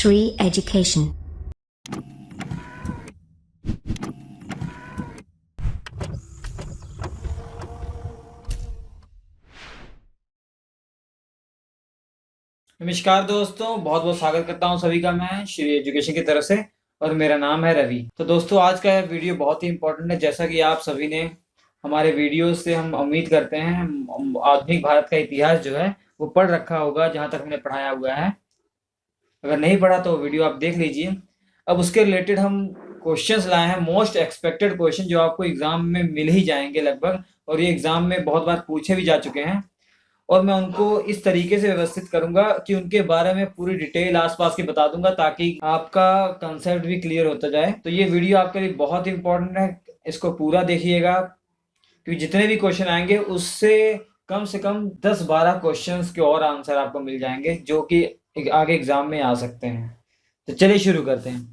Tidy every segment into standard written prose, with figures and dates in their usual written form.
Shri Education. नमस्कार दोस्तों, बहुत बहुत स्वागत करता हूं सभी का मैं श्री एजुकेशन की तरफ से। और मेरा नाम है रवि। तो दोस्तों, आज का वीडियो बहुत ही इंपॉर्टेंट है। जैसा कि आप सभी ने हमारे वीडियो से हम उम्मीद करते हैं आधुनिक भारत का इतिहास जो है वो पढ़ रखा होगा, जहां तक हमने पढ़ाया हुआ है। अगर नहीं पढ़ा तो वीडियो आप देख लीजिए। अब उसके रिलेटेड हम क्वेश्चंस लाए हैं, मोस्ट एक्सपेक्टेड क्वेश्चन जो आपको एग्जाम में मिल ही जाएंगे लगभग, और ये एग्जाम में बहुत बार पूछे भी जा चुके हैं। और मैं उनको इस तरीके से व्यवस्थित करूंगा कि उनके बारे में पूरी डिटेल आसपास की बता दूंगा, ताकि आपका कंसेप्ट भी क्लियर होता जाए। तो ये वीडियो आपके लिए बहुत इंपॉर्टेंट है, इसको पूरा देखिएगा, क्योंकि जितने भी क्वेश्चन आएंगे उससे से कम 10-12 क्वेश्चंस के और आंसर आपको मिल जाएंगे, जो कि आगे एग्जाम में आ सकते हैं। तो चलिए शुरू करते हैं।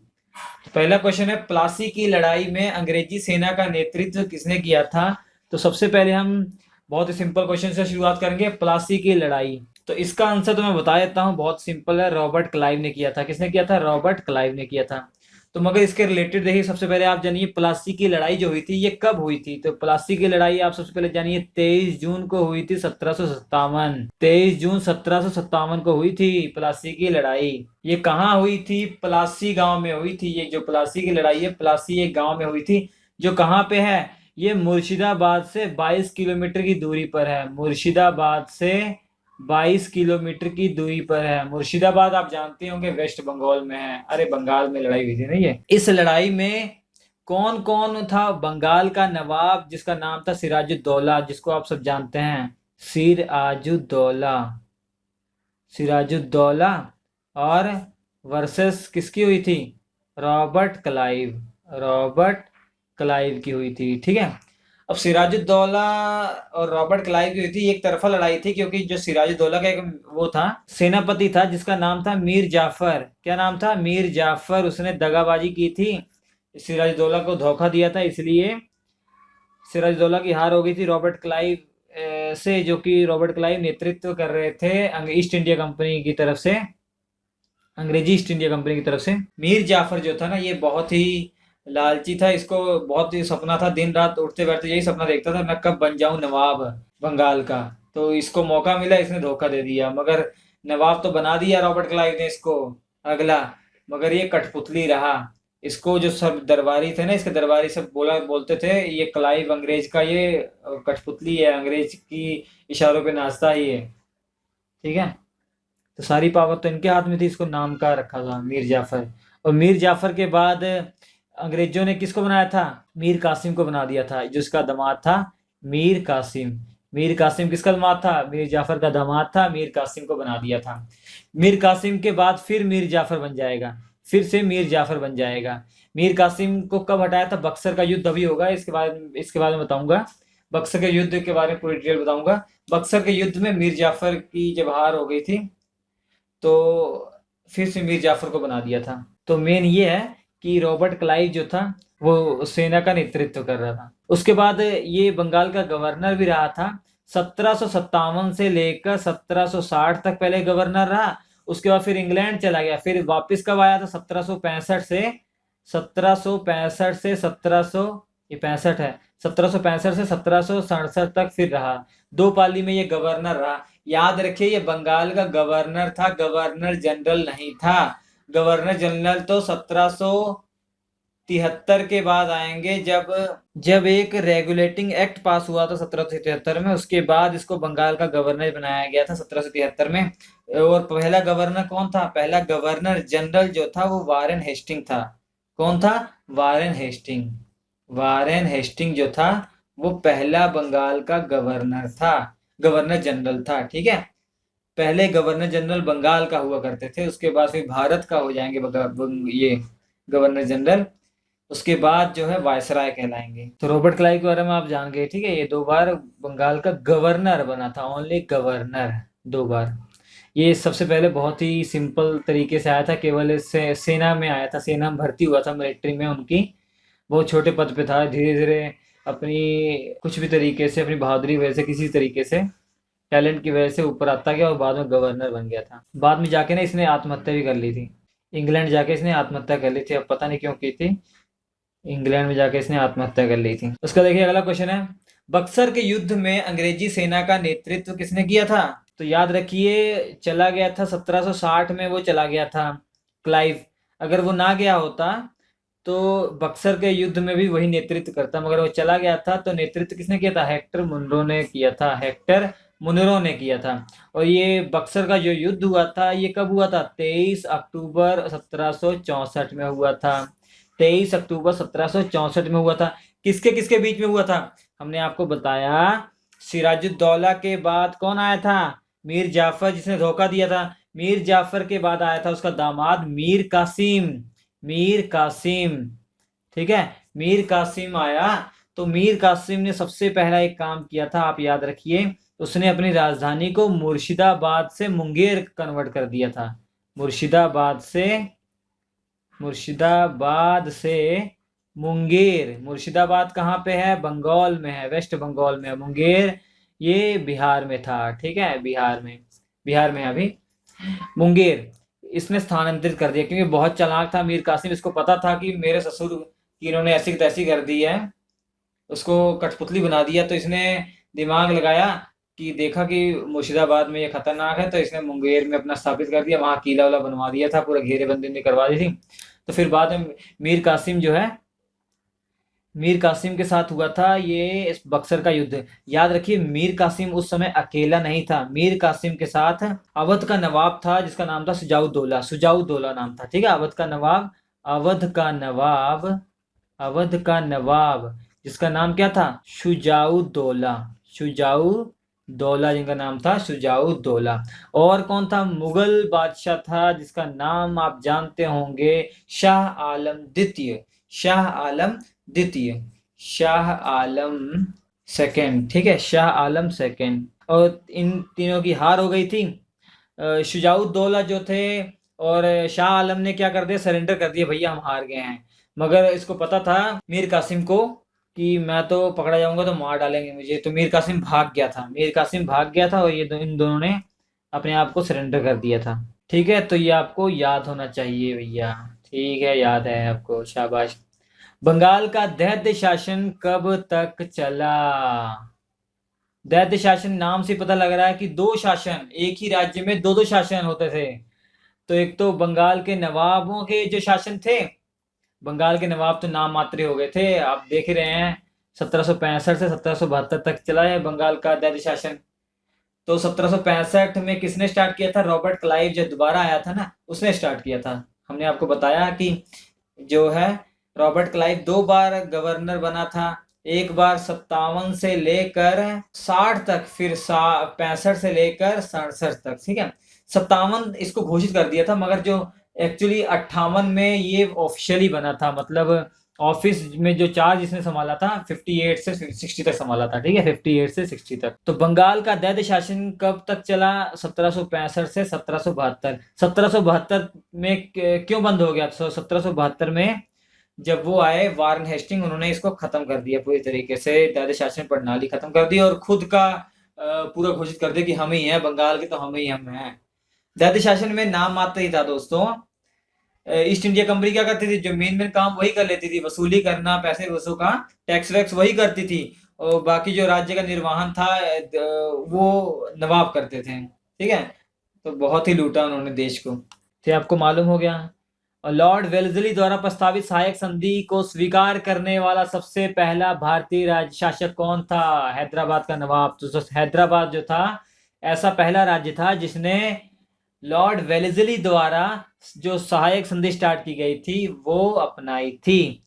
तो पहला क्वेश्चन है, प्लासी की लड़ाई में अंग्रेजी सेना का नेतृत्व किसने किया था? तो सबसे पहले हम बहुत ही सिंपल क्वेश्चन से शुरुआत करेंगे। प्लासी की लड़ाई, तो इसका आंसर तो मैं बता देता हूँ, बहुत सिंपल है। रॉबर्ट क्लाइव ने किया था। किसने किया था? रॉबर्ट क्लाइव ने किया था। तो मगर इसके रिलेटेड देखिए, सबसे पहले आप जानिए प्लासी की लड़ाई जो हुई थी ये कब हुई थी। तो प्लासी की लड़ाई आप सबसे पहले जानिए 23 जून को हुई थी 1757। 23 जून 1757 को हुई थी प्लासी की लड़ाई। ये कहाँ हुई थी? प्लासी गांव में हुई थी। ये जो प्लासी की लड़ाई है, प्लासी एक गांव में हुई थी, जो कहाँ पे है? ये मुर्शिदाबाद से 22 किलोमीटर की दूरी पर है। मुर्शिदाबाद से 22 किलोमीटर की दूरी पर है। मुर्शिदाबाद आप जानते होंगे वेस्ट बंगाल में है। अरे बंगाल में लड़ाई हुई थी ना ये। इस लड़ाई में कौन कौन था? बंगाल का नवाब जिसका नाम था सिराजुद्दौला, जिसको आप सब जानते हैं, सिराजुद्दौला। सिराजुद्दौला और वर्सेस किसकी हुई थी? Robert Clive. रॉबर्ट क्लाइव की हुई थी। ठीक है। अब सिराजुद्दौला और रॉबर्ट क्लाइव की हुई थी, एक तरफा लड़ाई थी, क्योंकि जो सिराजुद्दौला का एक वो था, सेनापति था, जिसका नाम था मीर जाफर। क्या नाम था? मीर जाफर। उसने दगाबाजी की थी, सिराजुद्दौला को धोखा दिया था, इसलिए सिराजुद्दौला की हार हो गई थी रॉबर्ट क्लाइव से, जो कि रॉबर्ट क्लाइव नेतृत्व कर रहे थे ईस्ट इंडिया कंपनी की तरफ से, अंग्रेजी ईस्ट इंडिया कंपनी की तरफ से। मीर जाफर जो था ना, ये बहुत ही लालची था। इसको बहुत ही सपना था, दिन रात उठते बैठते यही सपना देखता था, मैं कब बन जाऊं नवाब बंगाल का। तो इसको मौका मिला, इसने धोखा दे दिया। मगर नवाब तो बना दिया रॉबर्ट क्लाइव ने इसको अगला, मगर ये कठपुतली रहा। इसको जो सब दरबारी थे ना, इसके दरबारी सब बोलते थे, ये क्लाइव अंग्रेज का ये कठपुतली है, अंग्रेज की इशारों पे नाचता ही है। ठीक है। तो सारी पावर तो इनके हाथ में थी, इसको नाम का रखा था मीर जाफर। और मीर जाफर के बाद अंग्रेजों ने किसको बनाया था? मीर कासिम को बना दिया था, जो इसका दामाद था मीर कासिम। मीर कासिम किसका दामाद था? मीर जाफर का दामाद था, मीर कासिम को बना दिया था। मीर कासिम के बाद फिर मीर जाफर बन जाएगा, फिर से मीर जाफर बन जाएगा। मीर कासिम को कब हटाया था? बक्सर का युद्ध अभी होगा, इसके बारे में बताऊंगा। बक्सर के युद्ध के बारे में पूरी डिटेल बताऊंगा। बक्सर के युद्ध में मीर जाफर की जब हार हो गई थी, तो फिर से मीर जाफर को बना दिया था। तो मेन ये है कि रॉबर्ट क्लाइव जो था वो सेना का नेतृत्व कर रहा था। उसके बाद ये बंगाल का गवर्नर भी रहा था। 1757 से लेकर 1760 तक पहले गवर्नर रहा। उसके बाद फिर इंग्लैंड चला गया, फिर वापस कब आया था? 1765 से 1700, ये 65 है, 1765 से 1767 तक फिर रहा। 2 पाली में ये गवर्नर रहा। याद रखिए, ये बंगाल का गवर्नर था, गवर्नर जनरल नहीं था। गवर्नर जनरल तो 1773 के बाद आएंगे, जब एक रेगुलेटिंग एक्ट पास हुआ था 1773 में। उसके बाद इसको बंगाल का गवर्नर बनाया गया था 1773 में। और पहला गवर्नर कौन था? पहला गवर्नर जनरल जो था वो वारेन हेस्टिंग था। कौन था? Warren Hasting. वारेन हेस्टिंग जो था वो पहला बंगाल का गवर्नर था, गवर्नर जनरल था। ठीक है। पहले गवर्नर जनरल बंगाल का हुआ करते थे, उसके बाद फिर भारत का हो जाएंगे ये गवर्नर जनरल। उसके बाद जो है वायसराय कहलाएंगे। तो रॉबर्ट क्लाइव के बारे में आप जान गए। ठीक है। ये 2 बार बंगाल का गवर्नर बना था, ओनली गवर्नर 2 बार। ये सबसे पहले बहुत ही सिंपल तरीके से आया था, केवल सेना में आया था, सेना में भर्ती हुआ था मिलिट्री में उनकी। बहुत छोटे पद पे था, धीरे धीरे अपनी कुछ भी तरीके से, अपनी बहादुरी वजह से, किसी तरीके से, टैलेंट की वजह से ऊपर आता गया और बाद में गवर्नर बन गया था। बाद में जाके ना इसने आत्महत्या भी कर ली थी। इंग्लैंड जाके इसने आत्महत्या कर ली थी, अब पता नहीं क्यों की थी, इंग्लैंड में जाके इसने आत्महत्या कर ली थी। उसका देखिए अगला क्वेश्चन है, बक्सर के युद्ध में अंग्रेजी सेना का नेतृत्व किसने किया था? तो याद रखिए चला गया था 1760 में, वो चला गया था क्लाइव। अगर वो ना गया होता तो बक्सर के युद्ध में भी वही नेतृत्व करता, मगर वो चला गया था। तो नेतृत्व किसने किया था? हेक्टर मुनरो ने किया था, हेक्टर मुनरो ने किया था। और ये बक्सर का जो युद्ध हुआ था ये कब हुआ था? 23 अक्टूबर 1764 में हुआ था। 23 अक्टूबर 1764 में हुआ था। किसके किसके बीच में हुआ था? हमने आपको बताया सिराजुद्दौला के बाद कौन आया था? मीर जाफर, जिसने धोखा दिया था। मीर जाफर के बाद आया था उसका दामाद मीर कासिम। मीर कासिम, ठीक है, मीर कासिम आया। तो मीर कासिम ने सबसे पहला एक काम किया था, आप याद रखिए, उसने अपनी राजधानी को मुर्शिदाबाद से मुंगेर कन्वर्ट कर दिया था। मुर्शिदाबाद से मुंगेर। मुर्शिदाबाद कहाँ पे है? बंगाल में है, वेस्ट बंगाल में है। मुंगेर ये बिहार में था, ठीक है, बिहार में है अभी। मुंगेर इसने स्थानांतरित कर दिया, क्योंकि बहुत चालाक था मीर कासिम। इसको पता था कि मेरे ससुर की इन्होंने ऐसी तैसी कर दी है, उसको कठपुतली बना दिया। तो इसने दिमाग लगाया कि देखा कि मुर्शिदाबाद में ये खतरनाक है, तो इसने मुंगेर में अपना स्थापित कर दिया, वहां किला वाला बनवा दिया था, पूरा घेरेबंदी ने करवा दी थी। तो फिर बाद में मीर कासिम जो है, मीर कासिम के साथ हुआ था ये इस बक्सर का युद्ध। याद रखिए मीर कासिम उस समय अकेला नहीं था, मीर कासिम के साथ अवध का नवाब था जिसका नाम था सुजाउद्दौला। सुजाउद्दौला नाम था, ठीक है, अवध का नवाब। अवध का नवाब, अवध का नवाब जिसका नाम क्या था? शुजाउद्दौला। शुजाउद्दौला जिनका नाम था शुजाउद्दौला। और कौन था? मुगल बादशाह था जिसका नाम आप जानते होंगे, शाह आलम द्वितीय। शाह आलम द्वितीय, शाह आलम सेकंड, ठीक है, शाह आलम सेकंड। और इन तीनों की हार हो गई थी। शुजाउद्दौला जो थे और शाह आलम ने क्या कर दिया? सरेंडर कर दिया, भैया हम हार गए हैं। मगर इसको पता था मीर कासिम को कि मैं तो पकड़ा जाऊंगा तो मार डालेंगे मुझे, तो मीर कासिम भाग गया था। मीर कासिम भाग गया था और इन दोनों ने अपने आप को सरेंडर कर दिया था, ठीक है। तो ये आपको याद होना चाहिए भैया, ठीक है, याद है आपको, शाबाश। बंगाल का दैत्य शासन कब तक चला? दैत्य शासन नाम से पता लग रहा है कि दो शासन, एक ही राज्य में दो दो शासन होते थे। तो एक तो बंगाल के नवाबों के जो शासन थे, बंगाल के नवाब तो नाम मात्र हो गए थे, आप देख ही रहे हैं। 1765 से 1772 तक चला है बंगाल का दैत्य शासन। तो 1765 में किसने स्टार्ट किया था? रॉबर्ट क्लाइव जब दोबारा आया था ना, उसने स्टार्ट किया था। हमने आपको बताया कि जो है रॉबर्ट क्लाइव दो बार गवर्नर बना था, एक बार 57 से लेकर 60 तक, फिर 65 से लेकर 67 तक, ठीक है। 57 इसको घोषित कर दिया था, मगर जो एक्चुअली 58 में ये ऑफिशियली बना था, मतलब ऑफिस में जो चार्ज इसने संभाला था 58 से 60 तक संभाला था, ठीक है, 58 से 60 तक। तो बंगाल का दैत्य शासन कब तक चला? 1765 से 1772। 1772 में क्यों बंद हो गया? तो 1772 में जब वो आए वारन हेस्टिंग, उन्होंने इसको खत्म कर दिया पूरी तरीके से, दैत्य शासन प्रणाली खत्म कर दी और खुद का पूरा घोषित कर दिया कि हम ही हैं बंगाल के, तो हम ही हम हैं। दैत्य शासन में नाम मात्र ही था दोस्तों। ईस्ट इंडिया कंपनी क्या करती थी? जो मेन मेन काम वही कर लेती थी, वसूली करना, पैसे वसूल का, टैक्स वैक्स वही करती थी, और बाकी जो राज्य का निर्वहन था वो नवाब करते थे, ठीक है। तो बहुत ही लूटा उन्होंने देश को, तो आपको मालूम हो गया। और लॉर्ड वेल्लेसली द्वारा प्रस्तावित सहायक संधि को स्वीकार करने वाला सबसे पहला भारतीय राज्य शासक कौन था? हैदराबाद का नवाब। तो हैदराबाद जो था ऐसा पहला राज्य था जिसने लॉर्ड वेलेस्ली द्वारा जो सहायक संधि स्टार्ट की गई थी वो अपनाई थी।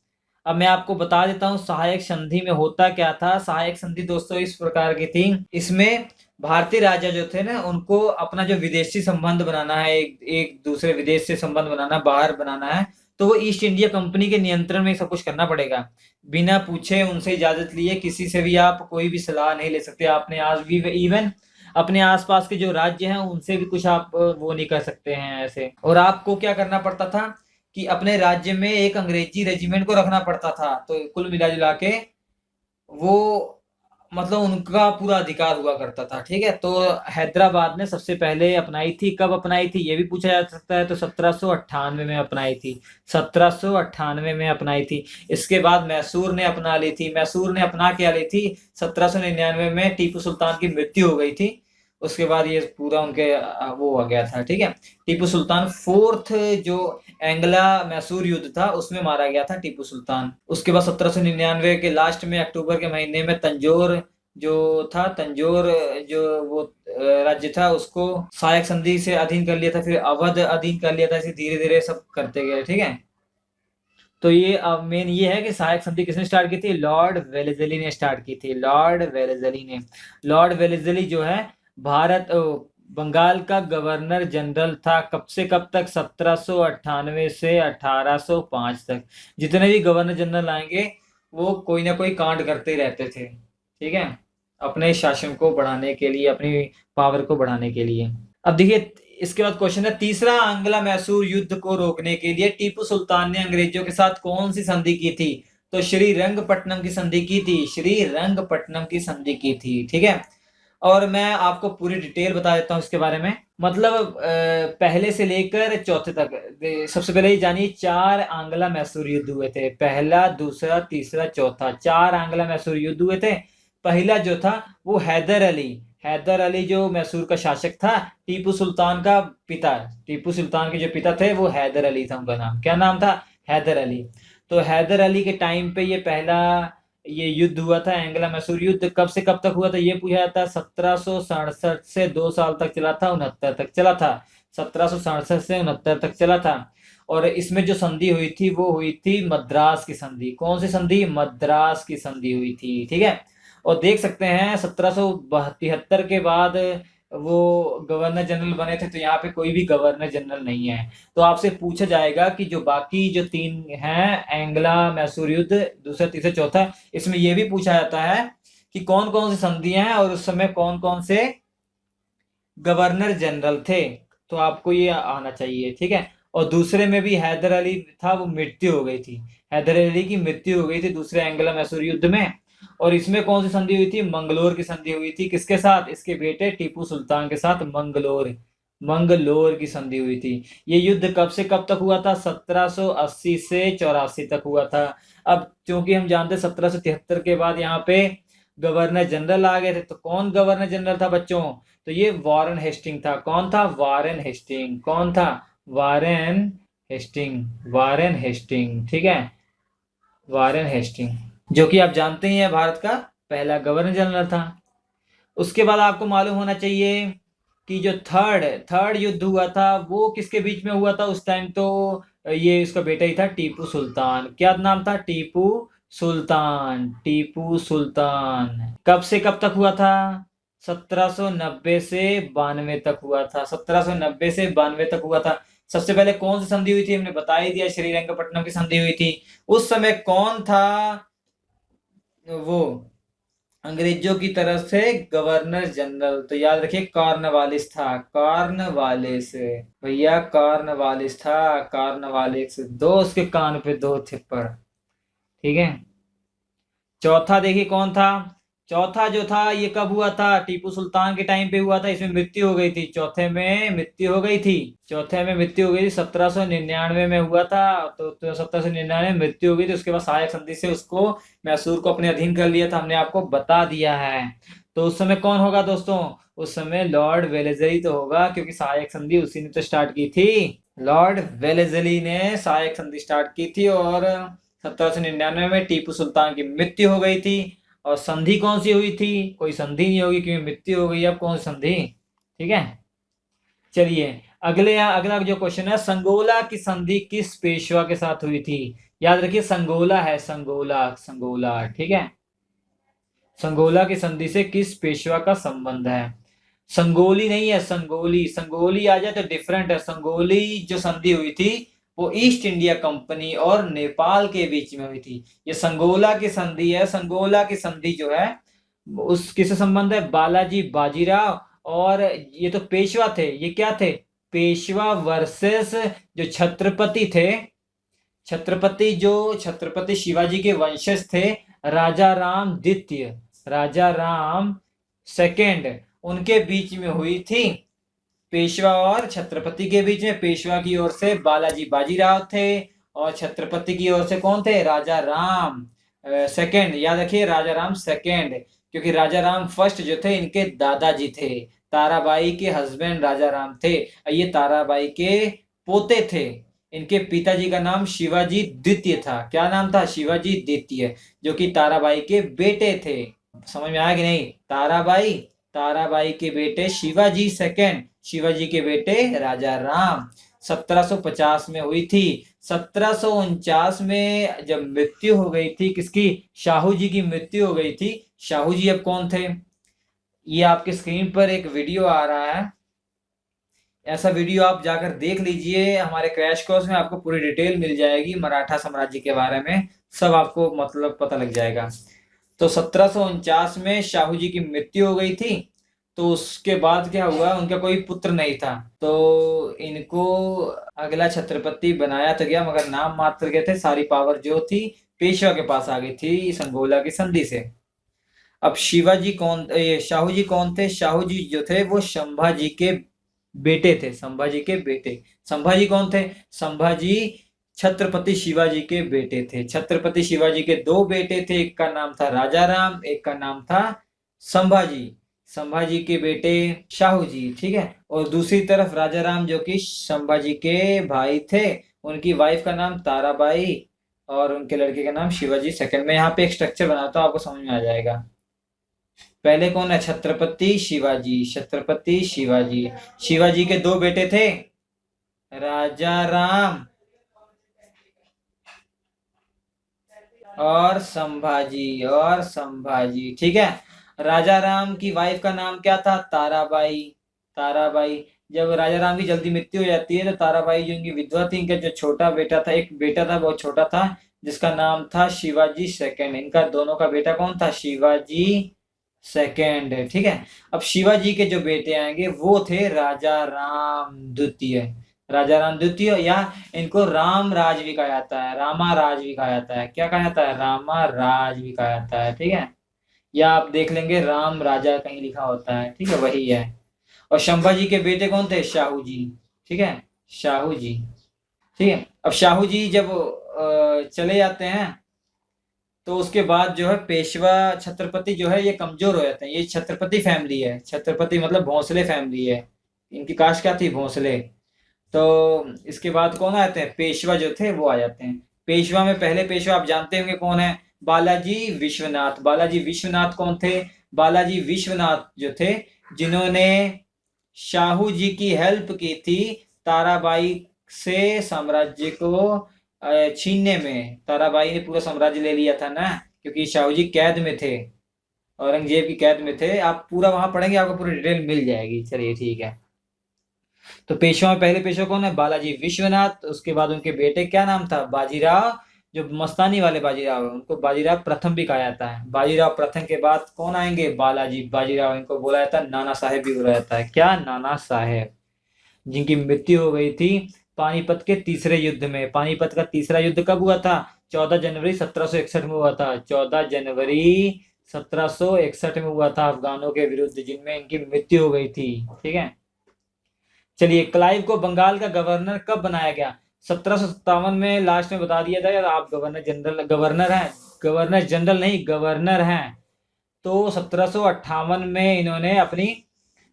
अब मैं आपको बता देता हूँ सहायक संधि में होता क्या था। सहायक संधि दोस्तों इस प्रकार की थी, इसमें भारतीय राजा जो थे ना, उनको अपना जो विदेशी संबंध बनाना है, एक दूसरे विदेश से संबंध बनाना, बाहर बनाना है, तो वो ईस्ट इंडिया कंपनी के नियंत्रण में सब कुछ करना पड़ेगा। बिना पूछे उनसे इजाजत लिए किसी से भी आप कोई भी सलाह नहीं ले सकते। आपने आज भी इवन अपने आसपास के जो राज्य हैं उनसे भी कुछ आप वो नहीं कर सकते हैं ऐसे। और आपको क्या करना पड़ता था कि अपने राज्य में एक अंग्रेजी रेजिमेंट को रखना पड़ता था। तो कुल मिला जुला के वो मतलब उनका पूरा अधिकार हुआ करता था। ठीक है, तो हैदराबाद ने सबसे पहले अपनाई थी। कब अपनाई थी ये भी पूछा जा सकता है, तो 1798 में अपनाई थी। 1798 में अपनाई थी। इसके बाद मैसूर ने अपना ली थी। मैसूर ने अपना क्या ली थी? 1799 में टीपू सुल्तान की मृत्यु हो गई थी। उसके बाद ये पूरा उनके वो हो गया था। ठीक है, टीपू सुल्तान फोर्थ जो एंग्ला मैसूर युद्ध था उसमें मारा गया था टीपू सुल्तान। उसके बाद 1799 के लास्ट में अक्टूबर के महीने में तंजौर जो था, तंजौर जो वो राज्य था उसको सहायक संधि से अधीन कर लिया था, फिर अवध अधीन कर लिया था। ऐसे धीरे धीरे सब करते गए। ठीक है, तो ये अब मेन ये है कि सहायक संधि किसने स्टार्ट की थी? लॉर्ड वेलेजली ने स्टार्ट की थी। लॉर्ड वेलेजली ने। लॉर्ड वेलेजली जो है भारत बंगाल का गवर्नर जनरल था। कब से कब तक? 1798 से 1805 तक। जितने भी गवर्नर जनरल आएंगे वो कोई ना कोई कांड करते ही रहते थे। ठीक है, अपने शासन को बढ़ाने के लिए, अपनी पावर को बढ़ाने के लिए। अब देखिए, इसके बाद क्वेश्चन है तीसरा, आंग्ला मैसूर युद्ध को रोकने के लिए टीपू सुल्तान ने अंग्रेजों के साथ कौन सी संधि की थी? तो श्रीरंगपट्टनम की संधि की थी। श्रीरंगपट्टनम की संधि की थी। ठीक है, और मैं आपको पूरी डिटेल बता देता हूँ इसके बारे में। मतलब पहले से लेकर चौथे तक। सबसे पहले ये जानिए, 4 आंग्ला मैसूर युद्ध हुए थे। पहला, दूसरा, तीसरा, चौथा, 4 आंग्ला मैसूर युद्ध हुए थे। पहला जो था वो हैदर अली, हैदर अली जो मैसूर का शासक था, टीपू सुल्तान का पिता। टीपू सुल्तान के जो पिता थे वो हैदर अली था। उनका नाम क्या नाम था? हैदर अली। तो हैदर अली के टाइम पे ये पहला ये युद्ध हुआ था, एंग्ला मैसूर युद्ध। कब से कब तक हुआ था ये पूछा जाता है। 1767 से 2 साल तक चला था, 69 तक चला था। 1767 से 69 तक चला था। और इसमें जो संधि हुई थी वो हुई थी मद्रास की संधि। कौन सी संधि? मद्रास की संधि हुई थी। ठीक है, और देख सकते हैं 1773 के बाद वो गवर्नर जनरल बने थे, तो यहाँ पे कोई भी गवर्नर जनरल नहीं है। तो आपसे पूछा जाएगा कि जो बाकी जो 3 हैं, एंग्ला मैसूर युद्ध, दूसरा, तीसरा, चौथा, इसमें ये भी पूछा जाता है कि कौन कौन सी संधियां हैं और उस समय कौन कौन से गवर्नर जनरल थे। तो आपको ये आना चाहिए। ठीक है, और दूसरे में भी हैदर अली था, वो मृत्यु हो गई थी। हैदर अली की मृत्यु हो गई थी दूसरे एंग्ला मैसूर युद्ध में। और इसमें कौन सी संधि हुई थी? मंगलोर की संधि हुई थी। किसके साथ? इसके बेटे टीपू सुल्तान के साथ मंगलोर, मंगलोर की संधि हुई थी। ये युद्ध कब से कब तक हुआ था? 1780 से 84 तक हुआ था। अब क्योंकि हम जानते हैं 1773 के बाद यहाँ पे गवर्नर जनरल आ गए थे, तो कौन गवर्नर जनरल था बच्चों? तो ये वॉरेन हेस्टिंग था। कौन था? Warren Hasting. कौन था? Warren Hasting. Warren Hasting. ठीक है, वॉरेन हेस्टिंग, जो कि आप जानते ही हैं भारत का पहला गवर्नर जनरल था। उसके बाद आपको मालूम होना चाहिए कि जो थर्ड युद्ध हुआ था वो किसके बीच में हुआ था उस टाइम? तो ये इसका बेटा ही था, टीपू सुल्तान। क्या नाम था? टीपू सुल्तान। टीपू सुल्तान। कब से कब तक हुआ था? 1790 से 92 तक हुआ था। 1790 से 92 तक हुआ था। सबसे पहले कौन सी संधि हुई थी? हमने बता ही दिया, श्रीरंगपट्टनम की संधि हुई थी। उस समय कौन था वो अंग्रेजों की तरफ से गवर्नर जनरल? तो याद रखिए, कॉर्नवालिस था। कॉर्नवालिस भैया, कॉर्नवालिस था। कॉर्नवालिस। दो उसके कान पे 2 थप्पड़। ठीक है, चौथा देखिए कौन था? चौथा जो था ये कब हुआ था? टीपू सुल्तान के टाइम पे हुआ था। इसमें मृत्यु हो गई थी। चौथे में मृत्यु हो गई थी। चौथे में मृत्यु हो गई थी, 1799 में हुआ था। तो 1799 में मृत्यु हो गई थी। उसके बाद सहायक संधि से उसको मैसूर को अपने अधीन कर लिया था। हमने आपको बता दिया है। तो उस समय कौन होगा दोस्तों? उस समय लॉर्ड वेलेजली तो होगा, क्योंकि सहायक संधि उसी ने तो स्टार्ट की थी। लॉर्ड वेलेजली ने सहायक संधि स्टार्ट की थी, और 1799 में टीपू सुल्तान की मृत्यु हो गई थी। और संधि कौन सी हुई थी? कोई संधि नहीं होगी, क्योंकि मृत्यु हो गई। अब कौन सी संधि? ठीक है, चलिए अगला जो क्वेश्चन है, संगोला की संधि किस पेशवा के साथ हुई थी? याद रखिए, संगोला है, संगोला, संगोला। ठीक है, संगोला की संधि से किस पेशवा का संबंध है? संगोली नहीं है, संगोली। संगोली आ जाए तो डिफरेंट है। संगोली जो संधि हुई थी वो ईस्ट इंडिया कंपनी और नेपाल के बीच में हुई थी। ये संगोला की संधि है। संगोला की संधि जो है उस किससे संबंध है? बालाजी बाजीराव। और ये तो पेशवा थे। ये क्या थे? पेशवा वर्सेस जो छत्रपति थे। छत्रपति शिवाजी के वंशज थे, राजा राम द्वितीय। राजा राम सेकंड उनके बीच में हुई थी। पेशवा और छत्रपति के बीच में पेशवा की ओर से बालाजी बाजीराव थे और छत्रपति की ओर से कौन थे? राजा राम सेकंड। याद रखिए राजा राम सेकंड, क्योंकि राजा राम फर्स्ट जो थे इनके दादाजी थे। ताराबाई के हस्बैंड राजा राम थे, ये ताराबाई के पोते थे। इनके पिताजी का नाम शिवाजी द्वितीय था। क्या नाम था? शिवाजी द्वितीय, जो कि ताराबाई के बेटे थे। समझ में आया कि नहीं? ताराबाई के बेटे शिवाजी सेकंड, शिवाजी के बेटे राजा राम। 1750 में हुई थी। 1749 में जब मृत्यु हो गई थी किसकी? शाहू जी की मृत्यु हो गई थी। शाहू जी अब कौन थे? ये आपके स्क्रीन पर एक वीडियो आ रहा है, ऐसा वीडियो आप जाकर देख लीजिए। हमारे क्रैश कोर्स में आपको पूरी डिटेल मिल जाएगी मराठा साम्राज्य के बारे में, सब आपको मतलब पता लग जाएगा। तो 1749 में शाहू जी की मृत्यु हो गई थी। तो उसके बाद क्या हुआ? उनका कोई पुत्र नहीं था, तो इनको अगला छत्रपति बनाया तो गया, मगर नाम मात्र के थे। सारी पावर जो थी पेशवा के पास आ गई थी संगोला की संधि से। अब शिवाजी कौन, ये शाहू जी कौन थे? शाहू जी जो थे वो संभाजी के बेटे थे। संभाजी के बेटे। संभाजी कौन थे? संभाजी छत्रपति शिवाजी के बेटे थे। छत्रपति शिवाजी के दो बेटे थे, एक का नाम था राजा राम, एक का नाम था संभाजी। संभाजी के बेटे शाहू जी, ठीक है। और दूसरी तरफ राजा राम जो कि संभाजी के भाई थे, उनकी वाइफ का नाम ताराबाई और उनके लड़के का नाम शिवाजी सेकंड। मैं यहाँ पे एक स्ट्रक्चर बनाता हूँ, आपको समझ में आ जाएगा। पहले कौन है? छत्रपति शिवाजी। छत्रपति शिवाजी, शिवाजी के दो बेटे थे, राजा राम और संभाजी, ठीक है। राजा राम की वाइफ का नाम क्या था? ताराबाई। ताराबाई। जब राजा राम की जल्दी मृत्यु हो जाती है तो ताराबाई जो इनकी विधवा थी, इनका जो छोटा बेटा था, एक बेटा था बहुत छोटा था, जिसका नाम था शिवाजी सेकंड। इनका दोनों का बेटा कौन था? शिवाजी सेकंड, ठीक है। अब शिवाजी के जो बेटे आएंगे वो थे राजा राम द्वितीय। राजा राम द्वितीय, या इनको राम राज भी कहा जाता है, रामा राज भी कहा जाता है। क्या कहा जाता है? रामा राज भी कहा जाता है, ठीक है। या आप देख लेंगे राम राजा कहीं लिखा होता है, ठीक है, वही है। और संभाजी के बेटे कौन थे? शाहू जी, ठीक है, शाहू जी, ठीक है। अब शाहू जी जब चले जाते हैं तो उसके बाद जो है पेशवा छत्रपति जो है ये कमजोर हो जाते हैं। ये छत्रपति फैमिली है, छत्रपति मतलब भोंसले फैमिली है। इनकी कास्ट क्या थी? भोंसले। तो इसके बाद कौन आते हैं? पेशवा जो थे वो आ जाते हैं। पेशवा में पहले पेशवा आप जानते होंगे कौन है? बालाजी विश्वनाथ। बालाजी विश्वनाथ कौन थे? बालाजी विश्वनाथ जो थे जिन्होंने शाहू जी की हेल्प की थी ताराबाई से साम्राज्य को छीनने में। ताराबाई ने पूरा साम्राज्य ले लिया था ना, क्योंकि शाहू जी कैद में थे, औरंगजेब की कैद में थे। आप पूरा वहां पढ़ेंगे आपको पूरी डिटेल मिल जाएगी। चलिए ठीक है। तो पेशवा में पहले पेशवा कौन है? बालाजी विश्वनाथ। उसके बाद उनके बेटे क्या नाम था? बाजीराव। जो मस्तानी वाले बाजीराव है उनको बाजीराव प्रथम भी कहा जाता है। बाजीराव प्रथम के बाद कौन आएंगे? बालाजी बाजीराव। इनको बोला जाता है नाना साहेब भी बोला जाता है। क्या? नाना साहेब, जिनकी मृत्यु हो गई थी पानीपत के तीसरे युद्ध में। पानीपत का तीसरा युद्ध कब हुआ था? 14 जनवरी 1761 में हुआ था। 14 जनवरी 1761 में हुआ था अफगानों के विरुद्ध, जिनमें इनकी मृत्यु हो गई थी, ठीक है। चलिए, क्लाइव को बंगाल का गवर्नर कब बनाया गया? 1757 में। लास्ट में बता दिया था, आप गवर्नर हैं, गवर्नर जनरल नहीं, गवर्नर हैं। तो 1758 में इन्होंने अपनी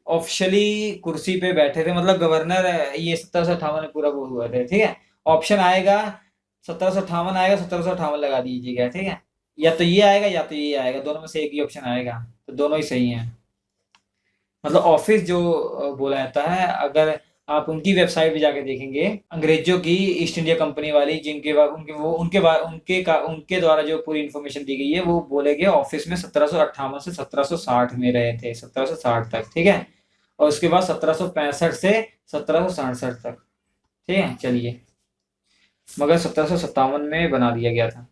ऑफिशियली कुर्सी पे बैठे थे, मतलब गवर्नर। ये 1758 में पूरा वो हुआ थे, ठीक है। ऑप्शन आएगा 1758 आएगा, 1758 लगा दीजिएगा, ठीक है। या तो ये आएगा या तो ये आएगा, दोनों में से एक ही ऑप्शन आएगा, तो दोनों ही सही हैं। मतलब ऑफिस जो बोला जाता है, अगर आप उनकी वेबसाइट पे जाके देखेंगे, अंग्रेजों की ईस्ट इंडिया कंपनी वाली, जिनके बाद उनके वो उनके द्वारा जो पूरी इन्फॉर्मेशन दी गई है, वो बोले गए ऑफिस में 1758 से 1760 में रहे थे, 1760 तक, ठीक है। और उसके बाद 1765 से 1767 तक, ठीक है। चलिए, मगर 1757 में बना दिया गया था।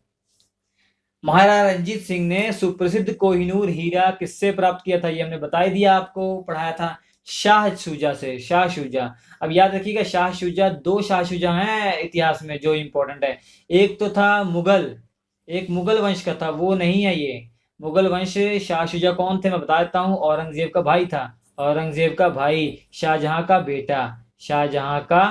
महाराणा रंजीत सिंह ने सुप्रसिद्ध कोहिनूर हीरा किससे प्राप्त किया था? ये हमने बता ही दिया, आपको पढ़ाया था, शाह शुजा से। शाह शुजा। अब याद रखिएगा, शाह शुजा, दो शाह शुजा हैं इतिहास में जो इंपॉर्टेंट है। एक तो था मुगल, एक मुगल वंश का था, वो नहीं है ये। मुगल वंश शाह शुजा कौन थे मैं बता देता हूँ, औरंगजेब का भाई था। औरंगजेब का भाई, शाहजहां का बेटा, शाहजहां का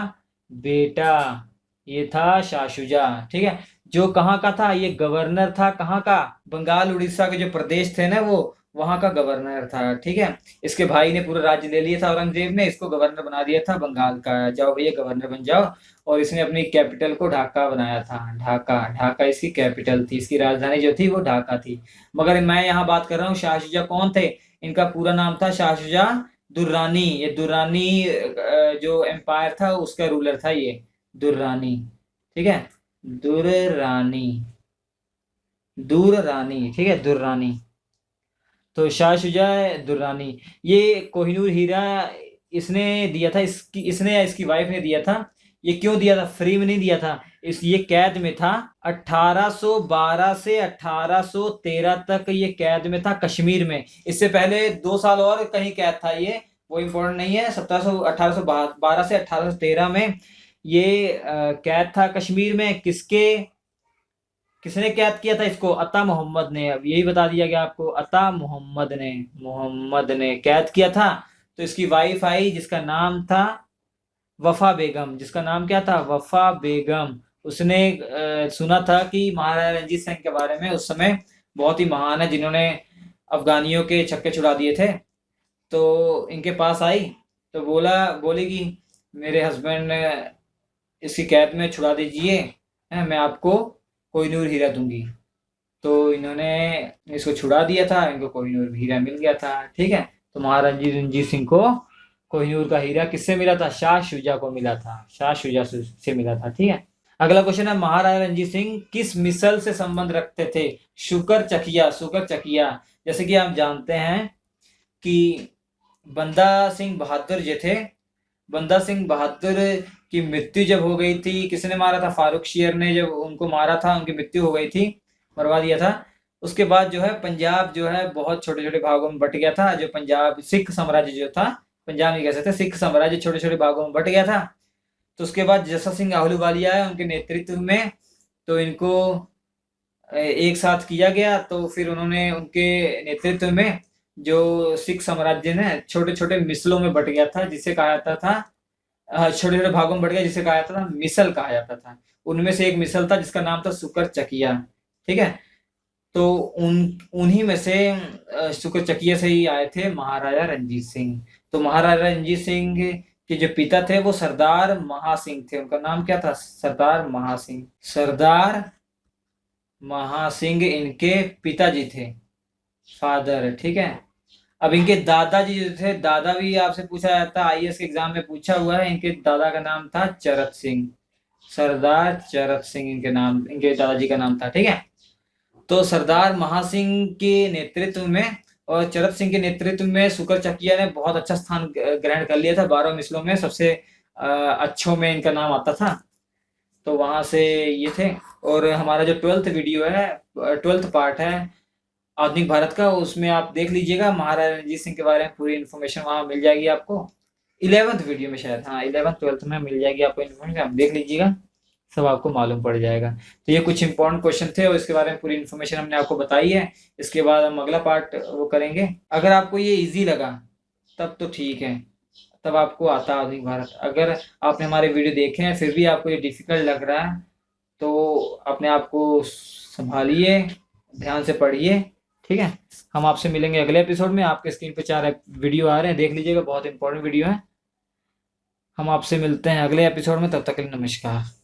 बेटा, ये था शाह शुजा। ठीक है। जो कहाँ का था, ये गवर्नर था कहाँ का, बंगाल उड़ीसा के जो प्रदेश थे ना, वो वहां का गवर्नर था। ठीक है। इसके भाई ने पूरा राज्य ले लिया था, औरंगजेब ने इसको गवर्नर बना दिया था बंगाल का, जाओ भैया गवर्नर बन जाओ। और इसने अपनी कैपिटल को ढाका बनाया था, ढाका, ढाका इसकी कैपिटल थी, इसकी राजधानी जो थी वो ढाका थी। मगर मैं यहाँ बात कर रहा हूँ शाह शुजा कौन थे। इनका पूरा नाम था शाह शुजा दुर्रानी। ये दुर्रानी जो एम्पायर था उसका रूलर था ये, दुर्रानी। ठीक है, दुर्रानी, दुर्रानी, ठीक है, दुर्रानी। तो शाह शुजा दुर्रानी, ये कोहिनूर हीरा इसने दिया था, इसने या इसकी वाइफ ने दिया था। ये क्यों दिया था, फ्री में नहीं दिया था। ये कैद में था 1812 से 1813 तक, ये कैद में था कश्मीर में। इससे पहले 2 साल और कहीं कैद था ये, वो इम्पोर्टेंट नहीं है। 1812 से 1813 में ये कैद था कश्मीर में। किसने कैद किया था इसको, अता मोहम्मद ने। अब यही बता दिया गया आपको, अता मोहम्मद ने कैद किया था। तो इसकी वाइफ आई जिसका नाम था वफा बेगम, जिसका नाम क्या था, वफा बेगम। उसने सुना था कि महाराजा रंजीत सिंह के बारे में, उस समय बहुत ही महान है जिन्होंने अफगानियों के छक्के छुड़ा दिए थे। तो इनके पास आई तो बोलेगी मेरे हस्बैंड इसकी कैद में छुड़ा दीजिए, है, मैं आपको कोहिनूर हीरा दूंगी। तो इन्होंने इसको छुड़ा दिया था, इनको कोहिनूर हीरा मिल गया था। ठीक है। तो महाराजा रंजीत सिंह को कोहिनूर का हीरा किससे मिला था, शाह शुजा को मिला था, शाह शुजा से मिला था। ठीक है। अगला क्वेश्चन है, महाराजा रंजीत सिंह किस मिसल से संबंध रखते थे, शुकर चकिया, शुकर चकिया। जैसे कि आप जानते हैं कि बंदा सिंह बहादुर जो थे, बंदा सिंह बहादुर की मृत्यु जब हो गई थी, किसने मारा था, फारूक शेर ने जब उनको मारा था, उनकी मृत्यु हो गई थी, मरवा दिया था। उसके बाद जो है पंजाब जो है बहुत छोटे छोटे भागों में बट गया था। जो पंजाब सिख साम्राज्य जो था, पंजाब नहीं कह सकते, सिख साम्राज्य छोटे छोटे भागों में बट गया था। तो उसके बाद जस्सा सिंह आहलूवालिया है उनके नेतृत्व में, तो इनको एक साथ किया गया। तो फिर उन्होंने उनके नेतृत्व में जो सिख साम्राज्य ने छोटे छोटे मिसलों में बट गया था, जिसे कहा जाता था, छोटे छोटे भागों में बट गया जिसे कहा जाता था मिसल कहा जाता था। उनमें से एक मिसल था जिसका नाम था सुकर चकिया। ठीक है। तो उन्हीं में से सुकर चकिया से ही आए थे महाराजा रंजीत सिंह। तो महाराजा रंजीत सिंह के जो पिता थे वो सरदार महासिंह थे। उनका नाम क्या था, सरदार महासिंह, सरदार महासिंह इनके पिताजी थे, फादर। ठीक है। अब इनके दादाजी जो थे, दादा भी आपसे पूछा जाता है, आईएएस के एग्जाम में पूछा हुआ है। इनके दादा का नाम था चरत सिंह, सरदार चरत सिंह इनके नाम, इनके दादाजी का नाम था। ठीक है। तो सरदार महासिंह के नेतृत्व में और चरत सिंह के नेतृत्व में सुकर चकिया ने बहुत अच्छा स्थान ग्रहण कर लिया था। 12 मिसलों में सबसे अच्छों में इनका नाम आता था। तो वहां से ये थे। और हमारा जो 12th वीडियो है, 12th पार्ट है आधुनिक भारत का, उसमें आप देख लीजिएगा, महाराजा रंजीत सिंह के बारे में पूरी इन्फॉर्मेशन वहां मिल जाएगी आपको। 11th वीडियो में शायद, हाँ 11th 12th में मिल जाएगी आपको इन्फॉर्मेशन, आप देख लीजिएगा, सब आपको मालूम पड़ जाएगा। तो ये कुछ इंपॉर्टेंट क्वेश्चन थे और इसके बारे में पूरी इन्फॉर्मेशन हमने आपको बताई है। इसके बाद हम अगला पार्ट वो करेंगे। अगर आपको ये इजी लगा तब तो ठीक है, तब आपको आता आधुनिक भारत। अगर आपने हमारे वीडियो देखे हैं फिर भी आपको ये डिफिकल्ट लग रहा है तो अपने आप को संभालिए, ध्यान से पढ़िए। ठीक है। हम आपसे मिलेंगे अगले एपिसोड में। आपके स्क्रीन पे 4 वीडियो आ रहे हैं, देख लीजिएगा, बहुत इंपॉर्टेंट वीडियो है। हम आपसे मिलते हैं अगले एपिसोड में, तब तक के लिए नमस्कार।